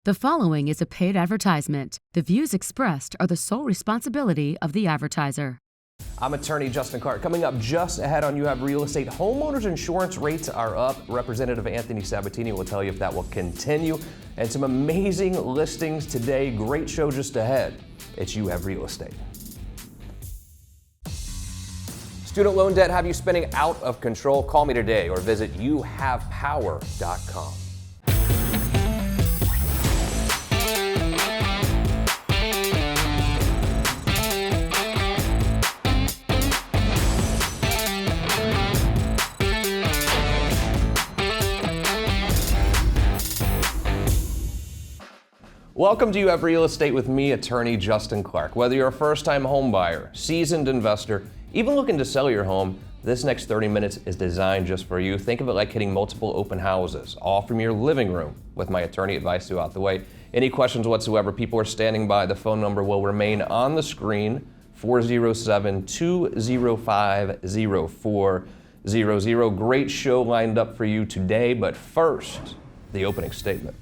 The following is a paid advertisement. The views expressed are the sole responsibility of the advertiser. I'm attorney Justin Clark. Coming up just ahead on You Have Real Estate, homeowners insurance rates are up. Representative Anthony Sabatini will tell you if that will continue. And some amazing listings today. Great show just ahead. It's You Have Real Estate. Student loan debt have you spinning out of control? Call me today or visit youhavepower.com. Welcome to You Have Real Estate with me, attorney Justin Clark. Whether you're a first-time home buyer, seasoned investor, even looking to sell your home, this next 30 minutes is designed just for you. Think of it like hitting multiple open houses, all from your living room, with my attorney advice throughout the way. Any questions whatsoever, people are standing by. The phone number will remain on the screen, 407-205-0400. Great show lined up for you today, but first, the opening statement.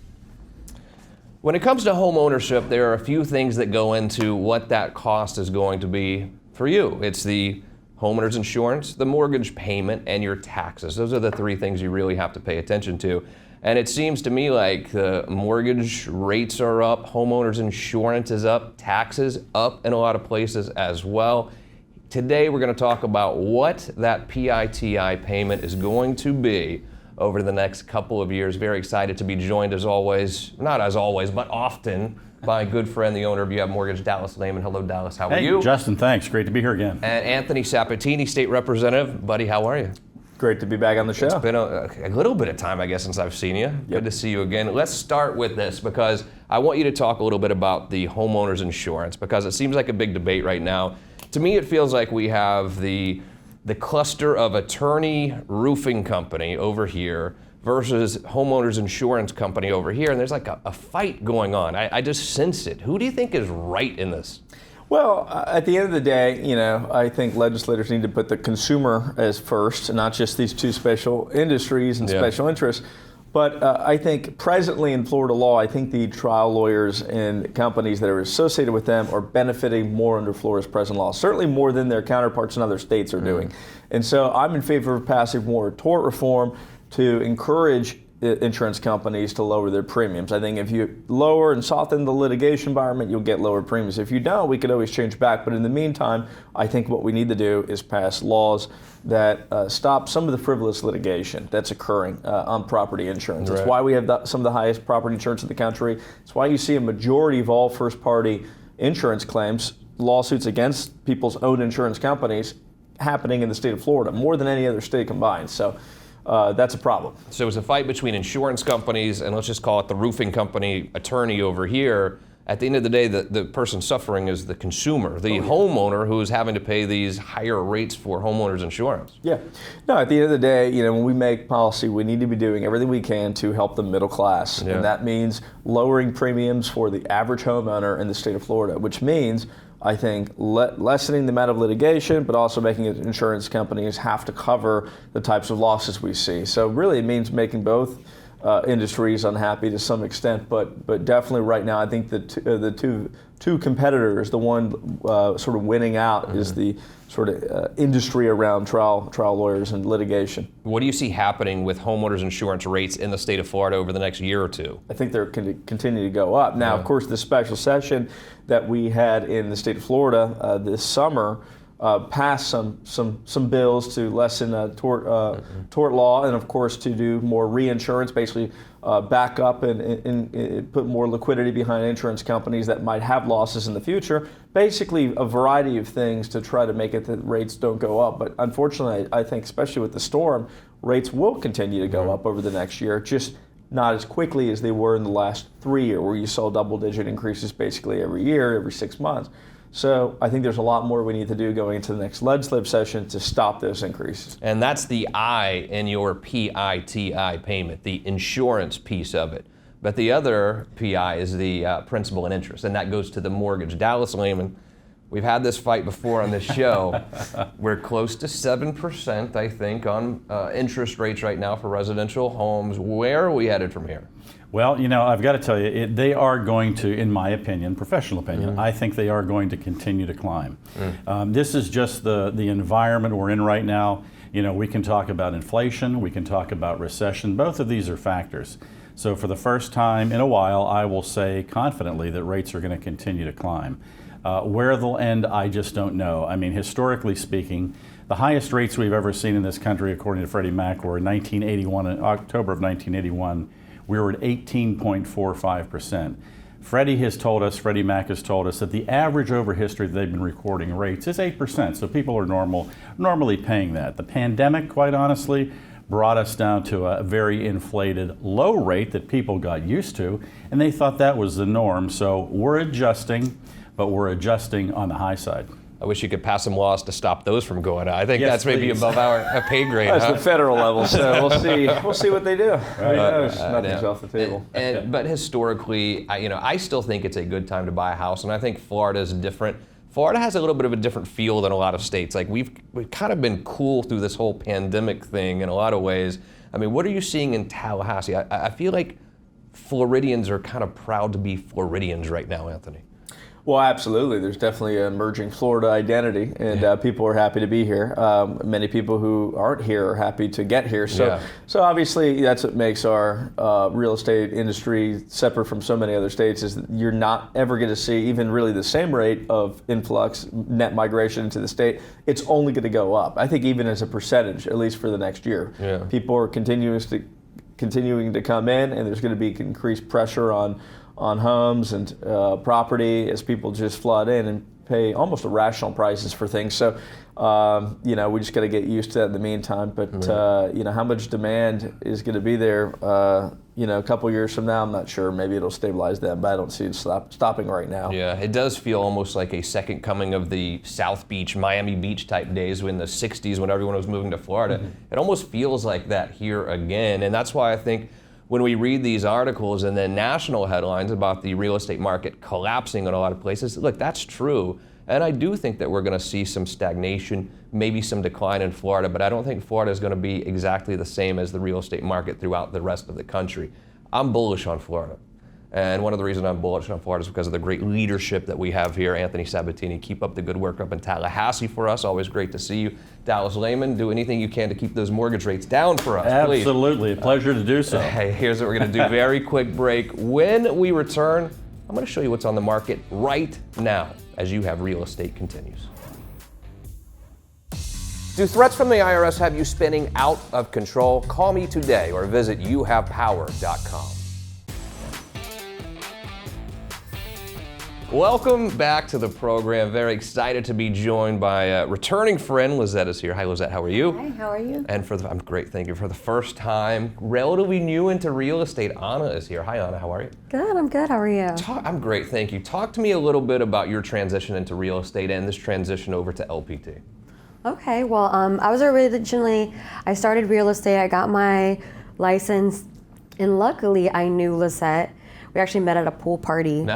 When it comes to home ownership, there are a few things that go into what that cost is going to be for you. It's the homeowner's insurance, the mortgage payment, and your taxes. Those are the three things you really have to pay attention to. And it seems to me like the mortgage rates are up, homeowner's insurance is up, taxes up in a lot of places as well. Today we're going to talk about what that PITI payment is going to be over the next couple of years. Very excited to be joined as always, not as always, but often, by a good friend, the owner of You Have Mortgage, Dallas Lehman. Hello, Dallas. How are you? Justin, thanks. Great to be here again. And Anthony Sabatini, State Representative. Buddy, how are you? Great to be back on the show. It's been a little bit of time, I guess, since I've seen you. Yep. Good to see you again. Let's start with this because I want you to talk a little bit about the homeowner's insurance because it seems like a big debate right now. To me, it feels like we have the cluster of attorney roofing company over here versus homeowners insurance company over here, and there's like a fight going on. I just sense it. Who do you think is right in this? Well, at the end of the day, I think legislators need to put the consumer as first, not just these two special industries and special interests. But I think presently in Florida law, I think the trial lawyers and companies that are associated with them are benefiting more under Florida's present law, certainly more than their counterparts in other states are doing. And so I'm in favor of passing more tort reform to encourage insurance companies to lower their premiums. I think if you lower and soften the litigation environment, you'll get lower premiums. If you don't, we could always change back. But in the meantime, I think what we need to do is pass laws that stop some of the frivolous litigation that's occurring on property insurance. That's why we have some of the highest property insurance in the country. It's why you see a majority of all first-party insurance claims, lawsuits against people's own insurance companies happening in the state of Florida, more than any other state combined. So that's a problem. So it's a fight between insurance companies and let's just call it the roofing company attorney over here. At the end of the day, the person suffering is the consumer, the homeowner who is having to pay these higher rates for homeowners insurance. Yeah. No, at the end of the day, when we make policy, we need to be doing everything we can to help the middle class. Yeah. And that means lowering premiums for the average homeowner in the state of Florida, which means I think lessening the amount of litigation, but also making it insurance companies have to cover the types of losses we see. So really it means making both industries unhappy to some extent, but definitely right now I think the two competitors, the one sort of winning out is the sort of industry around trial lawyers and litigation. What do you see happening with homeowners insurance rates in the state of Florida over the next year or two? I think they're going to continue to go up. Now, of course, the special session that we had in the state of Florida this summer passed some bills to lessen tort law and, of course, to do more reinsurance, basically back up and put more liquidity behind insurance companies that might have losses in the future. Basically, a variety of things to try to make it that rates don't go up. But unfortunately, I think, especially with the storm, rates will continue to go up over the next year, just not as quickly as they were in the last 3 years, where you saw double-digit increases basically every year, every 6 months. So I think there's a lot more we need to do going into the next legislative session to stop those increases. And that's the I in your PITI payment, the insurance piece of it. But the other PI is the principal and interest, and that goes to the mortgage. Dallas Lehman, we've had this fight before on this show. We're close to 7%, I think, on interest rates right now for residential homes. Where are we headed from here? Well, I've got to tell you, they are going to, in my opinion, professional opinion, I think they are going to continue to climb. This is just the environment we're in right now. We can talk about inflation, we can talk about recession. Both of these are factors. So for the first time in a while, I will say confidently that rates are going to continue to climb. Where they'll end, I just don't know. I mean, historically speaking, the highest rates we've ever seen in this country, according to Freddie Mac, were in 1981, in October of 1981. We were at 18.45%. Freddie Mac has told us that the average over history that they've been recording rates is 8%, so people are normally paying that. The pandemic, quite honestly, brought us down to a very inflated low rate that people got used to, and they thought that was the norm. So we're adjusting, but we're adjusting on the high side. I wish you could pass some laws to stop those from going on. I think Yes, that's maybe please. above our pay grade. That's huh? the federal level, so we'll see. We'll see what they do. Who knows? Nothing's Yeah. off the table. But historically, I still think it's a good time to buy a house, and I think Florida is different. Florida has a little bit of a different feel than a lot of states. Like we've kind of been cool through this whole pandemic thing in a lot of ways. I mean, what are you seeing in Tallahassee? I feel like Floridians are kind of proud to be Floridians right now, Anthony. Well, absolutely. There's definitely an emerging Florida identity, and people are happy to be here. Many people who aren't here are happy to get here. So obviously that's what makes our real estate industry separate from so many other states, is that you're not ever going to see even really the same rate of influx, net migration into the state. It's only going to go up. I think even as a percentage, at least for the next year. Yeah. People are continuing to come in, and there's going to be increased pressure on homes and property as people just flood in and pay almost irrational prices for things. So, we just got to get used to that in the meantime. But, how much demand is going to be there, a couple years from now, I'm not sure. Maybe it'll stabilize then, but I don't see it stopping right now. Yeah, it does feel almost like a second coming of the South Beach, Miami Beach type days in the 60s when everyone was moving to Florida. It almost feels like that here again. And that's why I think when we read these articles and then national headlines about the real estate market collapsing in a lot of places, look, that's true. And I do think that we're going to see some stagnation, maybe some decline in Florida, but I don't think Florida is going to be exactly the same as the real estate market throughout the rest of the country. I'm bullish on Florida. And one of the reasons I'm bullish on Florida is because of the great leadership that we have here. Anthony Sabatini, keep up the good work up in Tallahassee for us. Always great to see you. Dallas Lehman, do anything you can to keep those mortgage rates down for us, please. Absolutely, a pleasure to do so. Hey, here's what we're going to do. Very quick break. When we return, I'm going to show you what's on the market right now as You Have Real Estate continues. Do threats from the IRS have you spinning out of control? Call me today or visit youhavepower.com. Welcome back to the program. Very excited to be joined by a returning friend. Lizette is here. Hi, Lizette. How are you? Hi, how are you? And I'm great, thank you. For the first time, relatively new into real estate, Anna is here. Hi, Anna. How are you? Good, I'm good. How are you? I'm great, thank you. Talk to me a little bit about your transition into real estate and this transition over to LPT. Okay, well, I started real estate. I got my license, and luckily I knew Lizette. We actually met at a pool party.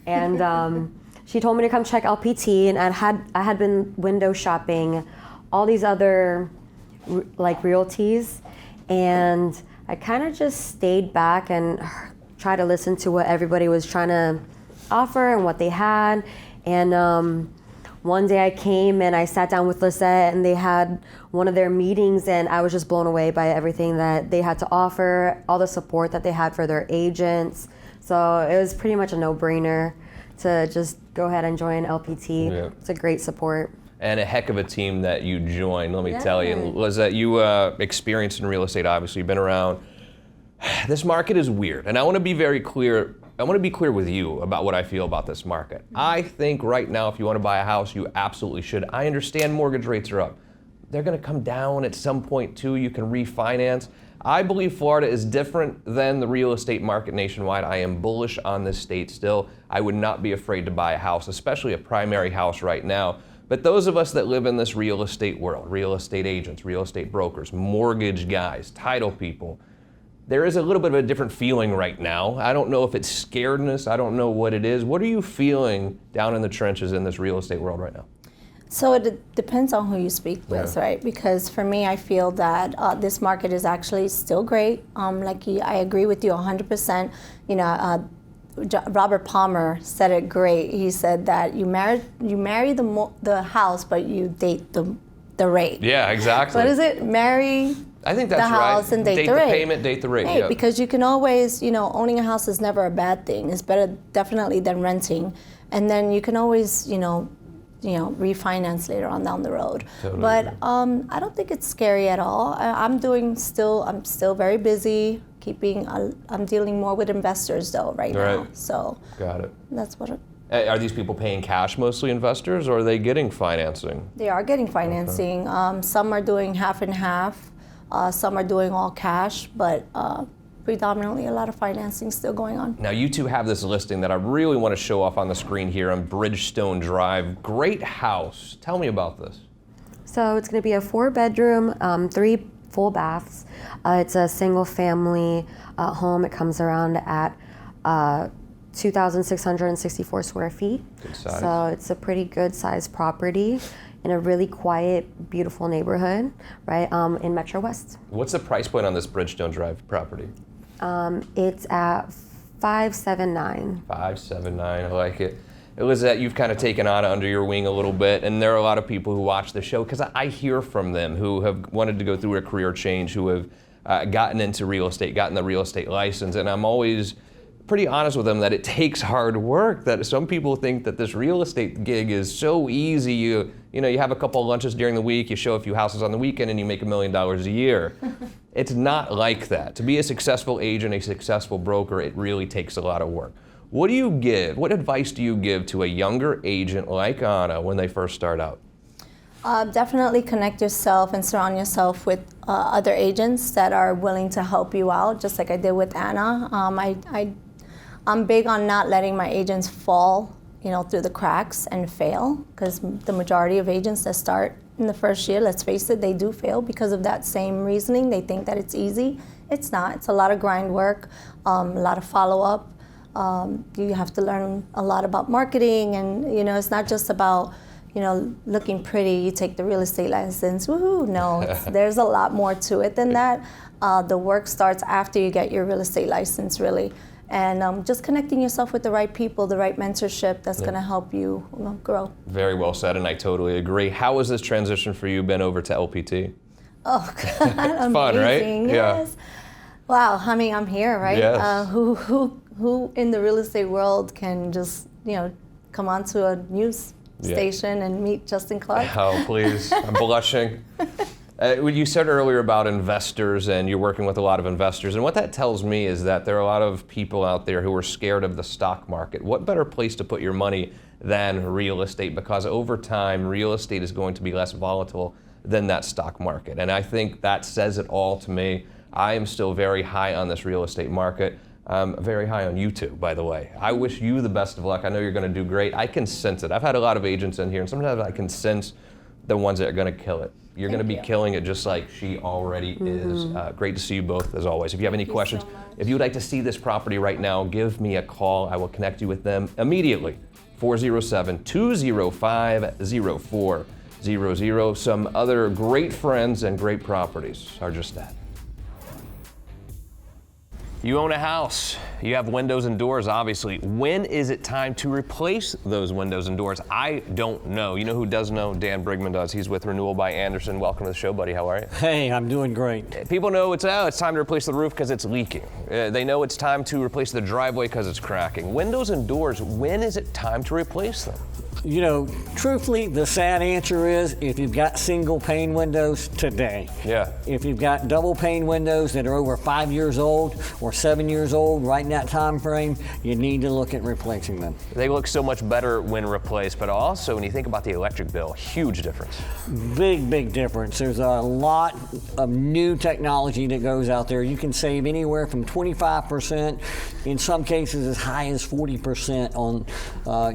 And she told me to come check LPT, and I had been window shopping all these other realties, and I kind of just stayed back and tried to listen to what everybody was trying to offer and what they had. And one day I came and I sat down with Lizette, and they had one of their meetings, and I was just blown away by everything that they had to offer, all the support that they had for their agents. So it was pretty much a no-brainer to just go ahead and join LPT. Yeah. It's a great support. And a heck of a team that you joined, let me tell you. Lizette, you experienced in real estate, obviously, you've been around. This market is weird, and I want to be very clear. I want to be clear with you about what I feel about this market. I think right now, if you want to buy a house, you absolutely should. I understand mortgage rates are up. They're going to come down at some point too. You can refinance. I believe Florida is different than the real estate market nationwide. I am bullish on this state still. I would not be afraid to buy a house, especially a primary house right now. But those of us that live in this real estate world, real estate agents, real estate brokers, mortgage guys, title people, there is a little bit of a different feeling right now. I don't know if it's scaredness. I don't know what it is. What are you feeling down in the trenches in this real estate world right now? So it depends on who you speak with, right? Because for me, I feel that this market is actually still great. I agree with you 100%. You know, Robert Palmer said it great. He said that you marry the house, but you date the rate. Yeah, exactly. What is it? Marry I think that's the house right. and date the rate. Payment, date the rate. Right, Yeah. because you can always, owning a house is never a bad thing. It's better definitely than renting. And then you can always, refinance later on down the road. Totally But agree. I don't think it's scary at all. I'm still very busy. I'm dealing more with investors though right now. Right. So Got it. that's what Are these people paying cash, mostly investors, or are they getting financing? they are getting financing. Some are doing half and half. Some are doing all cash, but predominantly a lot of financing still going on. Now, you two have this listing that I really want to show off on the screen here on Bridgestone Drive. Great house. Tell me about this. So it's going to be a 4-bedroom, 3 full baths. It's a single family home. It comes around at 2,664 square feet. Good size. So it's a pretty good sized property in a really quiet, beautiful neighborhood, right, in Metro West. What's the price point on this Bridgestone Drive property? It's at $579. 579. I like it. Lizette, you've kind of taken Anna under your wing a little bit, and there are a lot of people who watch the show because I hear from them who have wanted to go through a career change, who have gotten into real estate, gotten the real estate license, and I'm always pretty honest with them that it takes hard work. That some people think that this real estate gig is so easy. You have a couple of lunches during the week, you show a few houses on the weekend, and you make $1 million a year. It's not like that. To be a successful agent, a successful broker, it really takes a lot of work. What advice do you give to a younger agent like Anna when they first start out? Definitely connect yourself and surround yourself with other agents that are willing to help you out, just like I did with Anna. I'm big on not letting my agents fall, through the cracks and fail, because the majority of agents that start in the first year, let's face it, they do fail because of that same reasoning. They think that it's easy. It's not. It's a lot of grind work, a lot of follow-up. You have to learn a lot about marketing, and it's not just about looking pretty. You take the real estate license, woohoo! No, there's a lot more to it than that. The work starts after you get your real estate license, really. And just connecting yourself with the right people, the right mentorship that's going to help you grow. Very well said, and I totally agree. How has this transition for you been over to LPT? Oh, God, amazing. Fun, right? Yes. Yeah. Wow, I mean, I'm here, right? Yes. Who in the real estate world can just, come onto a news station and meet Justin Clark? Oh, please. I'm blushing. You said earlier about investors, and you're working with a lot of investors, and what that tells me is that there are a lot of people out there who are scared of the stock market. What better place to put your money than real estate? Because over time, real estate is going to be less volatile than that stock market, and I think that says it all to me. I am still very high on this real estate market. I'm very high on you two, by the way. I wish you the best of luck. I know you're going to do great. I can sense it. I've had a lot of agents in here, and sometimes I can sense the ones that are going to kill it. You're going to be killing it just like she already is. Great to see you both, as always. If you have any questions, if you would like to see this property right now, give me a call. I will connect you with them immediately. 407-205-0400. Some other great friends and great properties are just that. You own a house, you have windows and doors, obviously. When is it time to replace those windows and doors? I don't know. You know who does know? Dan Brigman does. He's with Renewal by Andersen. Welcome to the show, buddy. How are you? Hey, I'm doing great. People know it's time to replace the roof because it's leaking. They know it's time to replace the driveway because it's cracking. Windows and doors, when is it time to replace them? Truthfully, the sad answer is if you've got single pane windows, today. Yeah. If you've got double pane windows that are over 5 years old or 7 years old, right in that time frame, you need to look at replacing them. They look so much better when replaced, but also when you think about the electric bill, huge difference. Big difference. There's a lot of new technology that goes out there. You can save anywhere from 25%, in some cases as high as 40% on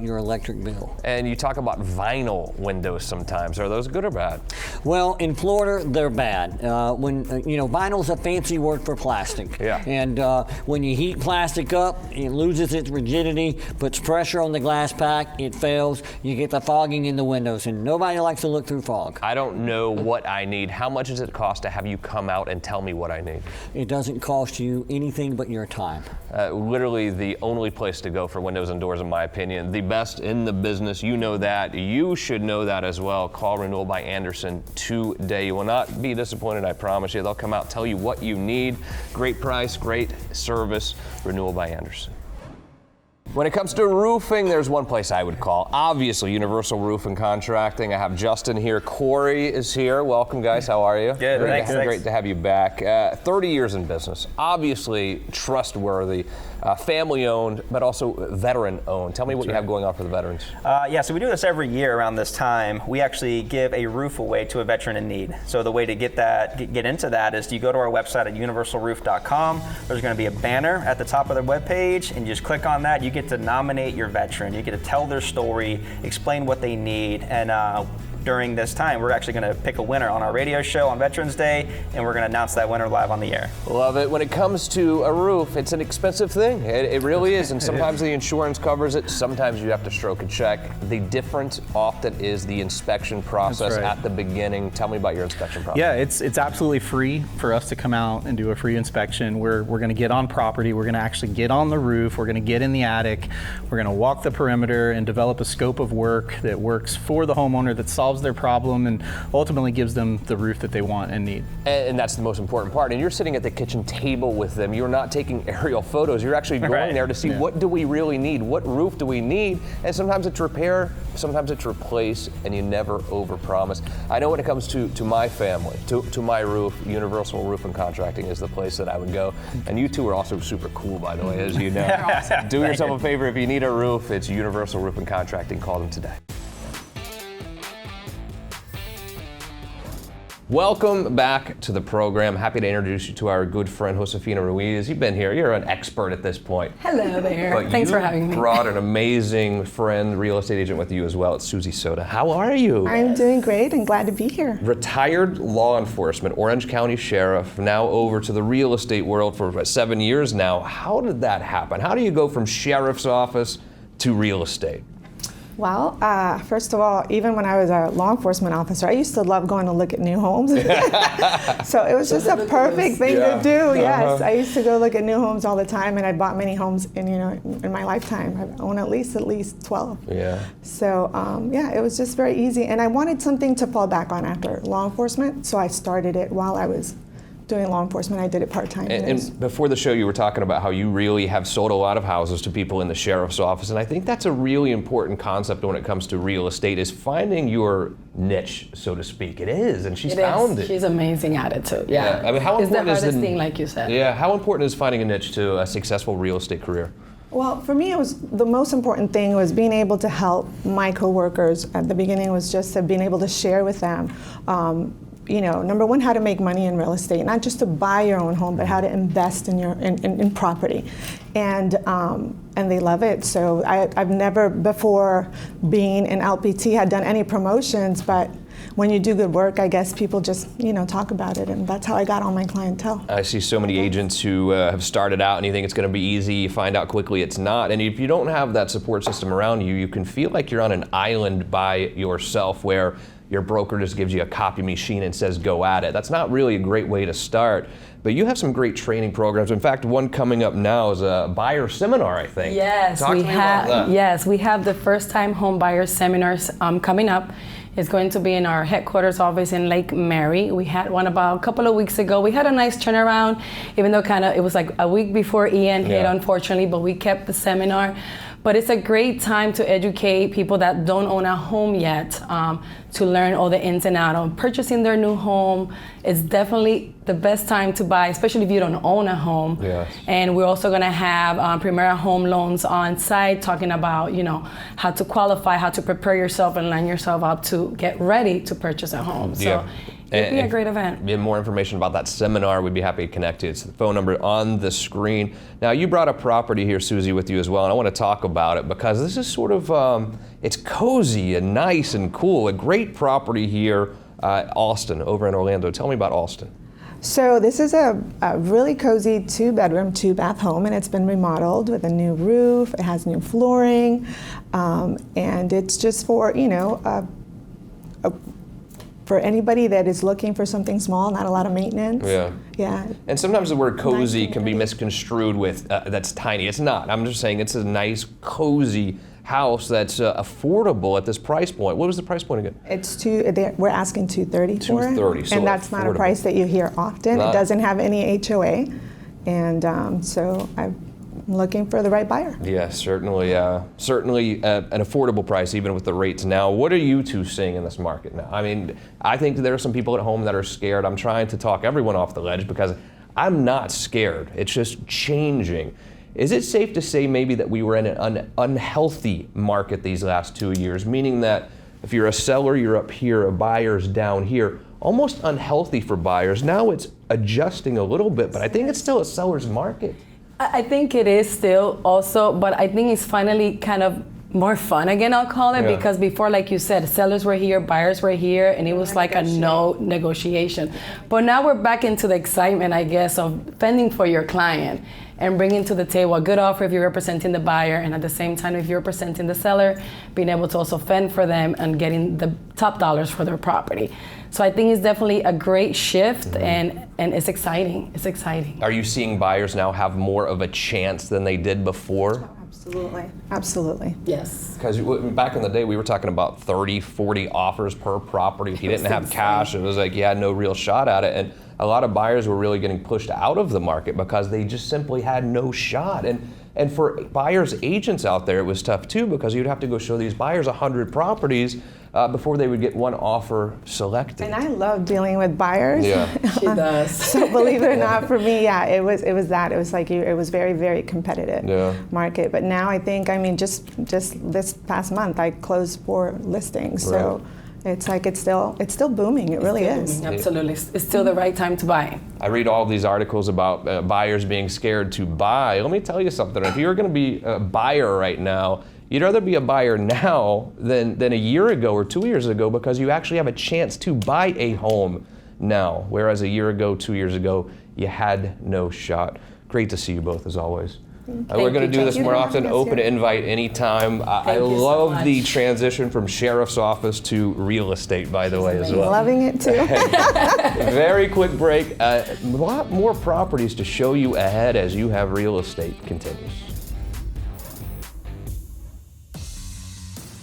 your electric bill. And you talk about vinyl windows sometimes. Are those good or bad? Well, in Florida, they're bad. Vinyl's a fancy word for plastic. Yeah. And when you heat plastic, plastic up, it loses its rigidity, puts pressure on the glass pack, it fails, you get the fogging in the windows, and nobody likes to look through fog. I don't know what I need. How much does it cost to have you come out and tell me what I need? It doesn't cost you anything but your time. Literally the only place to go for windows and doors, in my opinion. The best in the business. You know that. You should know that as well. Call Renewal by Andersen today. You will not be disappointed, I promise you. They'll come out, tell you what you need. Great price, great service. Renewal by Andersen. When it comes to roofing, there's one place I would call. Obviously, Universal Roof and Contracting. I have Justin here. Corey is here. Welcome, guys. How are you? Good, thanks. Great to have you back. 30 years in business. Obviously trustworthy. Family-owned, but also veteran-owned. Tell me what you have going on for the veterans. So we do this every year around this time. We actually give a roof away to a veteran in need. So the way to get into that is you go to our website at universalroof.com. There's going to be a banner at the top of the webpage, and you just click on that. You get to nominate your veteran. You get to tell their story, explain what they need, and during this time, we're actually going to pick a winner on our radio show on Veterans Day, and we're going to announce that winner live on the air. Love it. When it comes to a roof, it's an expensive thing. It really is, and sometimes the insurance covers it. Sometimes you have to stroke a check. The difference often is the inspection process at the beginning. Tell me about your inspection process. Yeah, it's absolutely free for us to come out and do a free inspection. We're going to get on property. We're going to actually get on the roof. We're going to get in the attic. We're going to walk the perimeter and develop a scope of work that works for the homeowner, that solves their problem and ultimately gives them the roof that they want and need. And that's the most important part. And you're sitting at the kitchen table with them. You're not taking aerial photos. You're actually going there to see what do we really need? What roof do we need? And sometimes it's repair, sometimes it's replace, and you never overpromise. I know when it comes to my family, to my roof, Universal Roof and Contracting is the place that I would go. And you two are also super cool, by the way, as you know. Awesome. Do yourself a favor. If you need a roof, it's Universal Roof and Contracting. Call them today. Welcome back to the program. Happy to introduce you to our good friend Josefina Ruiz. You've been here. You're an expert at this point. Hello there. But Thanks for having me. You brought an amazing friend, real estate agent with you as well. It's Susie Soda. How are you? I'm doing great and glad to be here. Retired law enforcement, Orange County Sheriff, now over to the real estate world for about 7 years now. How did that happen? How do you go from sheriff's office to real estate? Well, first of all, even when I was a law enforcement officer, I used to love going to look at new homes. So it was just a perfect thing to do. Yes, I used to go look at new homes all the time, and I bought many homes in my lifetime. I've owned at least 12. Yeah. So it was just very easy, and I wanted something to fall back on after law enforcement, so I started it while I was doing law enforcement. I did it part-time. And before the show, you were talking about how you really have sold a lot of houses to people in the sheriff's office, and I think that's a really important concept when it comes to real estate, is finding your niche, so to speak. It is, and she's found it. She's amazing at it too. Yeah. I mean, how it's the important hardest thing, like you said. Yeah. How important is finding a niche to a successful real estate career? Well, for me, it was the most important thing was being able to help my coworkers. At the beginning, was just being able to share with them. Number one, how to make money in real estate, not just to buy your own home, but how to invest in property, and they love it. So I've never before being in LPT had done any promotions, but when you do good work, I guess people just talk about it, and that's how I got all my clientele. I see so many agents who have started out and you think it's going to be easy, you find out quickly it's not, and if you don't have that support system around you, you can feel like you're on an island by yourself where your broker just gives you a copy machine and says go at it. That's not really a great way to start, but you have some great training programs. In fact, one coming up now is a buyer seminar, I think. Yes, Talk to me about that. Yes, we have the first time home buyer seminars coming up. It's going to be in our headquarters office in Lake Mary. We had one about a couple of weeks ago. We had a nice turnaround, even though it was like a week before Ian hit, unfortunately, but we kept the seminar. But it's a great time to educate people that don't own a home yet, to learn all the ins and outs of purchasing their new home. It's definitely the best time to buy, especially if you don't own a home. Yes. And we're also going to have Primera Home Loans on site talking about, how to qualify, how to prepare yourself and line yourself up to get ready to purchase a home. So it'd be a great event. Get more information about that seminar, we'd be happy to connect you. It's the phone number on the screen. Now, you brought a property here, Susie, with you as well, and I want to talk about it because this is sort of, it's cozy and nice and cool. A great property here, Austin, over in Orlando. Tell me about Austin. So this is a really cozy 2-bedroom, 2-bath home, and it's been remodeled with a new roof. It has new flooring, and it's just for, you know, for anybody that is looking for something small, not a lot of maintenance. Yeah. Yeah. And sometimes the word cozy can be misconstrued with that's tiny. It's not. I'm just saying it's a nice, cozy house that's affordable at this price point. What was the price point again? It's we're asking $230 for it. $230, so and that's not a affordable. price that you hear often. Not. It doesn't have any HOA, and so I'm looking for the right buyer. Yeah, certainly an affordable price, even with the rates now. What are you two seeing in this market now? I mean, I think there are some people at home that are scared. I'm trying to talk everyone off the ledge because I'm not scared. It's just changing. Is it safe to say maybe that we were in an unhealthy market these last 2 years, meaning that if you're a seller, you're up here, a buyer's down here, almost unhealthy for buyers? Now it's adjusting a little bit, but I think it's still a seller's market. I think it is still also, but I think it's finally kind of more fun again, I'll call it, because before, like you said, sellers were here, buyers were here, and it was like a no negotiation. But now we're back into the excitement, I guess, of fending for your client and bringing to the table a good offer if you're representing the buyer, and at the same time, if you're representing the seller, being able to also fend for them and getting the top dollars for their property. So I think it's definitely a great shift, and it's exciting. It's exciting. Are you seeing buyers now have more of a chance than they did before? Absolutely. Absolutely. Yes. Because back in the day, we were talking about 30, 40 offers per property. If you didn't have cash, it was like you had no real shot at it. And a lot of buyers were really getting pushed out of the market because they just simply had no shot. And for buyers agents out there, it was tough too, because you'd have to go show these buyers 100 properties before they would get one offer selected. And I love dealing with buyers. Yeah. She does. So believe it or not, for me, it was that. It was like it was very, very competitive market. But now I think, I mean, just this past month, I closed 4 listings. So it's like it's still booming. It really is. Absolutely. It's still the right time to buy. I read all these articles about buyers being scared to buy. Let me tell you something. If you're going to be a buyer right now, you'd rather be a buyer now than a year ago or 2 years ago, because you actually have a chance to buy a home now, whereas a year ago, 2 years ago, you had no shot. Great to see you both, as always. We're going to do this more often. Open invite anytime. I love the transition from sheriff's office to real estate, by the way, as well. Loving it too. Very quick break. A lot more properties to show you ahead as You Have Real Estate continues.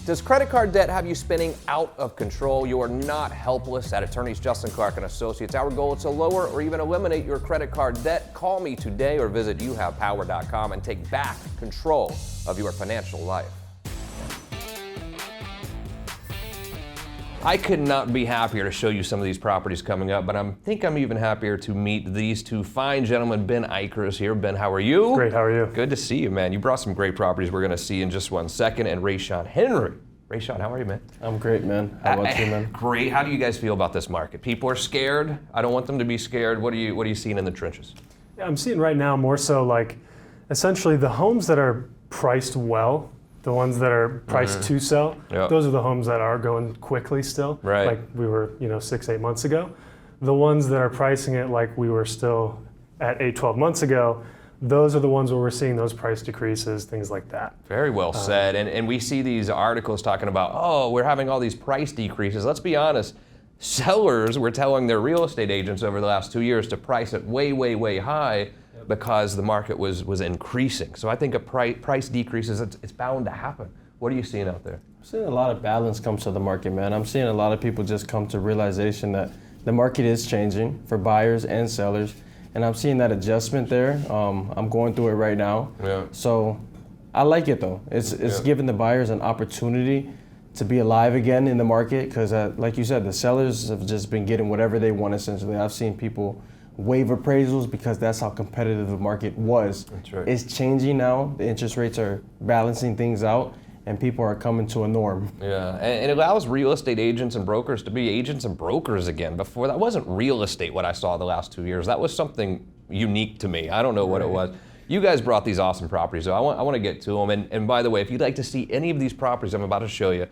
Does credit card debt have you spinning out of control? You are not helpless. At Attorneys Justin Clark and Associates, our goal is to lower or even eliminate your credit card debt. Call me today or visit youhavepower.com and take back control of your financial life. I could not be happier to show you some of these properties coming up, but I think I'm even happier to meet these two fine gentlemen. Ben Eicher is here. Ben, how are you? Great, how are you? Good to see you, man. You brought some great properties we're going to see in just 1 second. And Rayshawn Henry. Rayshawn, how are you, man? I'm great, man. How about you, man? Great. How do you guys feel about this market? People are scared. I don't want them to be scared. What are you seeing in the trenches? Yeah, I'm seeing right now more so like essentially the homes that are priced well, the ones that are priced to sell, those are the homes that are going quickly still, like we were 6-8 months ago. The ones that are pricing it like we were still at 8-12 months ago, those are the ones where we're seeing those price decreases, things like that. Very well said. And we see these articles talking about, oh, we're having all these price decreases. Let's be honest. Sellers were telling their real estate agents over the last 2 years to price it way, way, way high because the market was increasing. So I think a price decreases, it's bound to happen. What are you seeing out there? I'm seeing a lot of balance come to the market, man. I'm seeing a lot of people just come to realization that the market is changing for buyers and sellers. And I'm seeing that adjustment there. I'm going through it right now. So I like it though. It's giving the buyers an opportunity to be alive again in the market, because like you said, the sellers have just been getting whatever they want essentially. I've seen people waive appraisals because that's how competitive the market was. That's right. It's changing now. The interest rates are balancing things out, and people are coming to a norm. Yeah, and it allows real estate agents and brokers to be agents and brokers again. Before, that wasn't real estate what I saw the last 2 years. That was something unique to me. I don't know what it was. You guys brought these awesome properties, so I want to get to them. And by the way, if you'd like to see any of these properties I'm about to show you,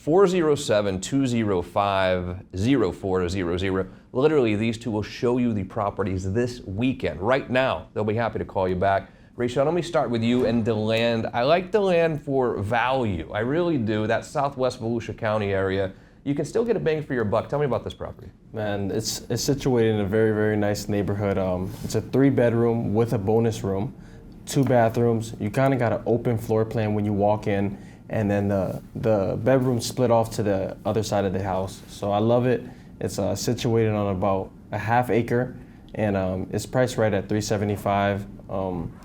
407-205-0400. Literally, these two will show you the properties this weekend. Right now, they'll be happy to call you back. Rayshawn, let me start with you and DeLand. I like DeLand for value. I really do. That southwest Volusia County area, you can still get a bang for your buck. Tell me about this property. Man, it's situated in a very, very nice neighborhood. It's a 3-bedroom with a bonus room, 2 bathrooms. You kind of got an open floor plan when you walk in, and then the bedroom split off to the other side of the house. So I love it. It's situated on about a half acre, and it's priced right at $375.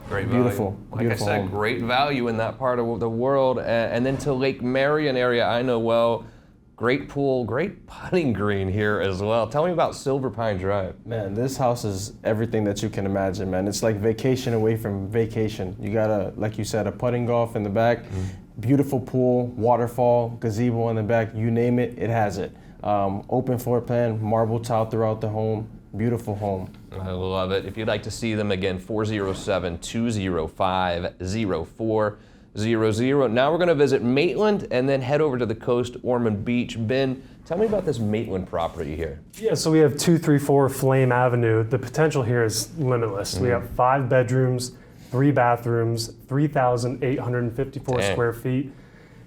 Great beautiful, value. Like beautiful I said, home. great value in that part of the world. And then to Lake Marion area, I know well. Great pool, great putting green here as well. Tell me about Silver Pine Drive. Man, this house is everything that you can imagine, man. It's like vacation away from vacation. You got like you said, a putting golf in the back, beautiful pool, waterfall, gazebo in the back, you name it, it has it. Open floor plan, marble tile throughout the home, beautiful home. I love it. If you'd like to see them again, 407-205-0400. Now we're going to visit Maitland and then head over to the coast, Ormond Beach. Ben, tell me about this Maitland property here. Yeah, so we have 234 Flame Avenue. The potential here is limitless. We have 5 bedrooms, 3 bathrooms, 3,854 square feet.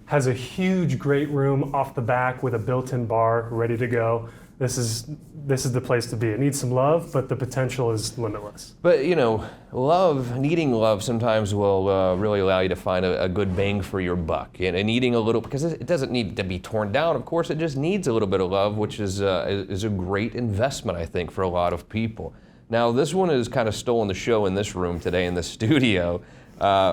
Has a huge, great room off the back with a built-in bar ready to go. This is the place to be. It needs some love, but the potential is limitless. But you know, needing love sometimes will really allow you to find a good bang for your buck. And needing a little, because it doesn't need to be torn down, of course, it just needs a little bit of love, which is a great investment, I think, for a lot of people. Now, this one has kind of stolen the show in this room today in the studio.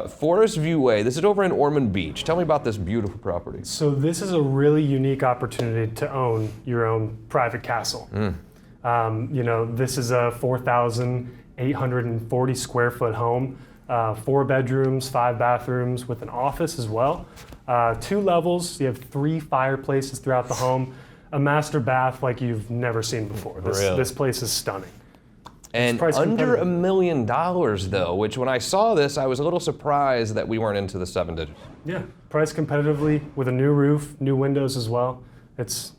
Forest View Way, this is over in Ormond Beach. Tell me about this beautiful property. So this is a really unique opportunity to own your own private castle. You know, this is a 4,840 square foot home, 4 bedrooms, 5 bathrooms with an office as well. 2 levels, you have 3 fireplaces throughout the home, a master bath like you've never seen before. This place is stunning. And under $1 million though, which when I saw this, I was a little surprised that we weren't into the 7 digits. Yeah, priced competitively with a new roof, new windows as well. It's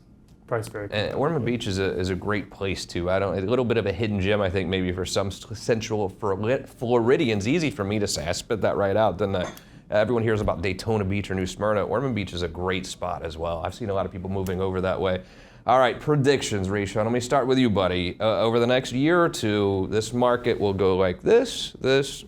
priced very competitively. And Ormond Beach is a great place too. A little bit of a hidden gem, I think, maybe for some Central Floridians. Easy for me to say. I spit that right out, didn't I? Everyone hears about Daytona Beach or New Smyrna. Ormond Beach is a great spot as well. I've seen a lot of people moving over that way. All right, predictions, Rayshawn. Let me start with you, buddy. Over the next year or two, this market will go like this,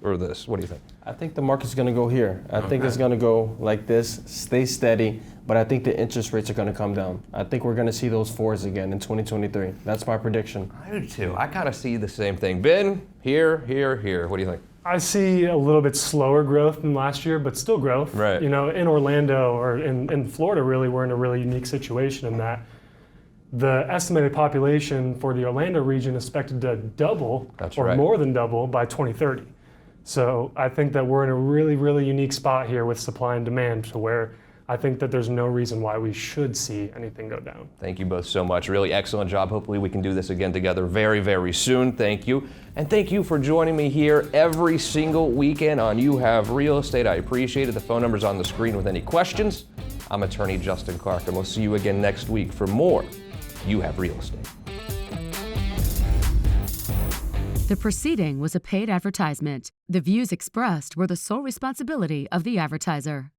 or this. What do you think? I think the market's going to go here. I think it's going to go like this, stay steady, but I think the interest rates are going to come down. I think we're going to see those 4s again in 2023. That's my prediction. I do too. I kind of see the same thing. Ben, here. What do you think? I see a little bit slower growth than last year, but still growth. Right. You know, in Orlando or in Florida, really, we're in a really unique situation in that the estimated population for the Orlando region is expected to double more than double by 2030. So I think that we're in a really, really unique spot here with supply and demand to where I think that there's no reason why we should see anything go down. Thank you both so much. Really excellent job. Hopefully we can do this again together very, very soon. Thank you. And thank you for joining me here every single weekend on You Have Real Estate. I appreciate it. The phone number's on the screen with any questions. I'm attorney Justin Clark, and we'll see you again next week for more You Have Real Estate. The proceeding was a paid advertisement. The views expressed were the sole responsibility of the advertiser.